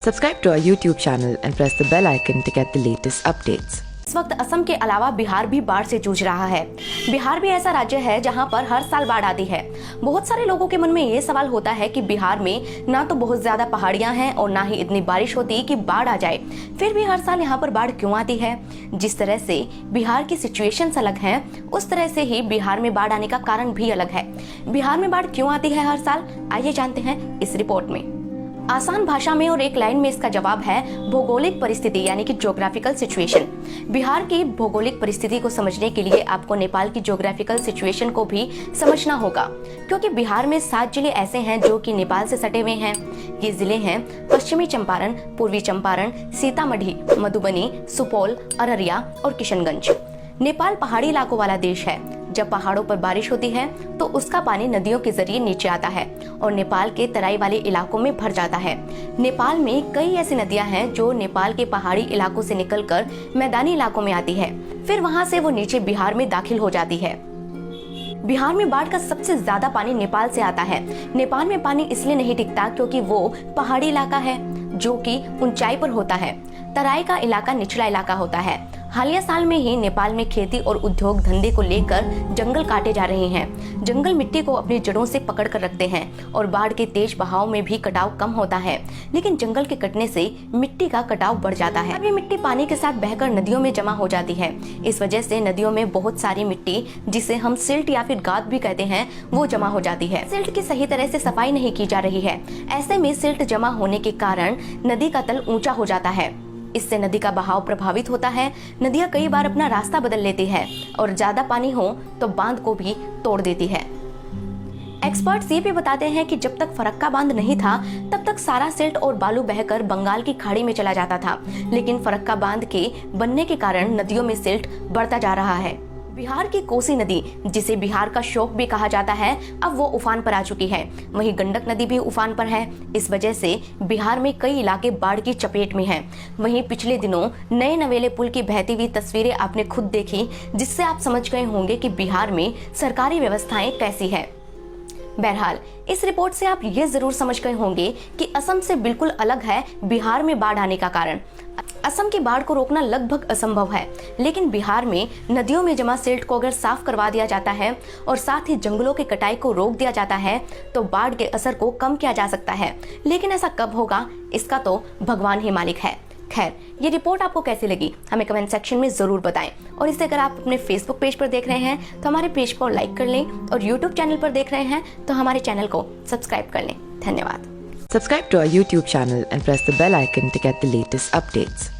Subscribe to our YouTube channel and press the bell icon to get the latest updates. इस वक्त असम के अलावा बिहार भी बाढ़ से जूझ रहा है। बिहार भी ऐसा राज्य है जहां पर हर साल बाढ़ आती है। बहुत सारे लोगों के मन में ये सवाल होता है कि बिहार में ना तो बहुत ज्यादा पहाड़ियां हैं और ना ही इतनी बारिश होती कि बाढ़ आ जाए, फिर भी हर साल यहाँ पर बाढ़ क्यों आती है। जिस तरह से बिहार की सिचुएशन अलग है, उस तरह से ही बिहार में बाढ़ आने का कारण भी अलग है। बिहार में बाढ़ क्यों आती है हर साल, आइए जानते हैं इस रिपोर्ट में। आसान भाषा में और एक लाइन में इसका जवाब है भौगोलिक परिस्थिति यानी कि ज्योग्राफिकल सिचुएशन। बिहार की भौगोलिक परिस्थिति को समझने के लिए आपको नेपाल की ज्योग्राफिकल सिचुएशन को भी समझना होगा, क्योंकि बिहार में 7 जिले ऐसे हैं जो कि नेपाल से सटे हुए हैं। ये जिले हैं पश्चिमी चंपारण, पूर्वी चंपारण, सीतामढ़ी, मधुबनी, सुपौल, अररिया और किशनगंज। नेपाल पहाड़ी इलाकों वाला देश है। जब पहाड़ों पर बारिश होती है तो उसका पानी नदियों के जरिए नीचे आता है और नेपाल के तराई वाले इलाकों में भर जाता है। नेपाल में कई ऐसी नदियां हैं जो नेपाल के पहाड़ी इलाकों से निकलकर मैदानी इलाकों में आती है, फिर वहां से वो नीचे बिहार में दाखिल हो जाती है। बिहार में बाढ़ का सबसे ज्यादा पानी नेपाल से आता है। नेपाल में पानी इसलिए नहीं टिकता क्योंकि वो पहाड़ी इलाका है जो कि ऊंचाई पर होता है। तराई का इलाका निचला इलाका होता है। हालिया साल में ही नेपाल में खेती और उद्योग धंधे को लेकर जंगल काटे जा रहे हैं। जंगल मिट्टी को अपनी जड़ों से पकड़ कर रखते हैं और बाढ़ के तेज बहाव में भी कटाव कम होता है, लेकिन जंगल के कटने से मिट्टी का कटाव बढ़ जाता है। अब ये मिट्टी पानी के साथ बहकर नदियों में जमा हो जाती है। इस वजह से नदियों में बहुत सारी मिट्टी, जिसे हम सिल्ट या फिर गाद भी कहते हैं, वो जमा हो जाती है। सिल्ट की सही तरह से सफाई नहीं की जा रही है। ऐसे में सिल्ट जमा होने के कारण नदी का तल ऊंचा हो जाता है। इससे नदी का बहाव प्रभावित होता है। नदियां कई बार अपना रास्ता बदल लेती है और ज्यादा पानी हो तो बांध को भी तोड़ देती है। एक्सपर्ट्स ये भी बताते हैं कि जब तक फरक्का बांध नहीं था तब तक सारा सिल्ट और बालू बहकर बंगाल की खाड़ी में चला जाता था, लेकिन फरक्का बांध के बनने के कारण नदियों में सिल्ट बढ़ता जा रहा है। बिहार की कोसी नदी, जिसे बिहार का शोक भी कहा जाता है, अब वो उफान पर आ चुकी है। वहीं गंडक नदी भी उफान पर है। इस वजह से बिहार में कई इलाके बाढ़ की चपेट में हैं। वहीं पिछले दिनों नए नवेले पुल की बहती हुई तस्वीरें आपने खुद देखी, जिससे आप समझ गए होंगे कि बिहार में सरकारी व्यवस्थाएं कैसी है। बहरहाल इस रिपोर्ट से आप ये जरूर समझ गए होंगे कि असम से बिल्कुल अलग है बिहार में बाढ़ आने का कारण। असम की बाढ़ को रोकना लगभग असंभव है, लेकिन बिहार में नदियों में जमा सिल्ट को अगर साफ करवा दिया जाता है और साथ ही जंगलों की कटाई को रोक दिया जाता है तो बाढ़ के असर को कम किया जा सकता है। लेकिन ऐसा कब होगा, इसका तो भगवान ही मालिक है। खैर, ये रिपोर्ट आपको कैसी लगी हमें कमेंट सेक्शन में जरूर बताएं। और इसे अगर आप अपने फेसबुक पेज पर देख रहे हैं तो हमारे पेज को लाइक कर लें, और यूट्यूब चैनल पर देख रहे हैं तो हमारे चैनल को सब्सक्राइब कर लें। धन्यवाद। Subscribe to our YouTube channel and press the bell icon to get the latest updates.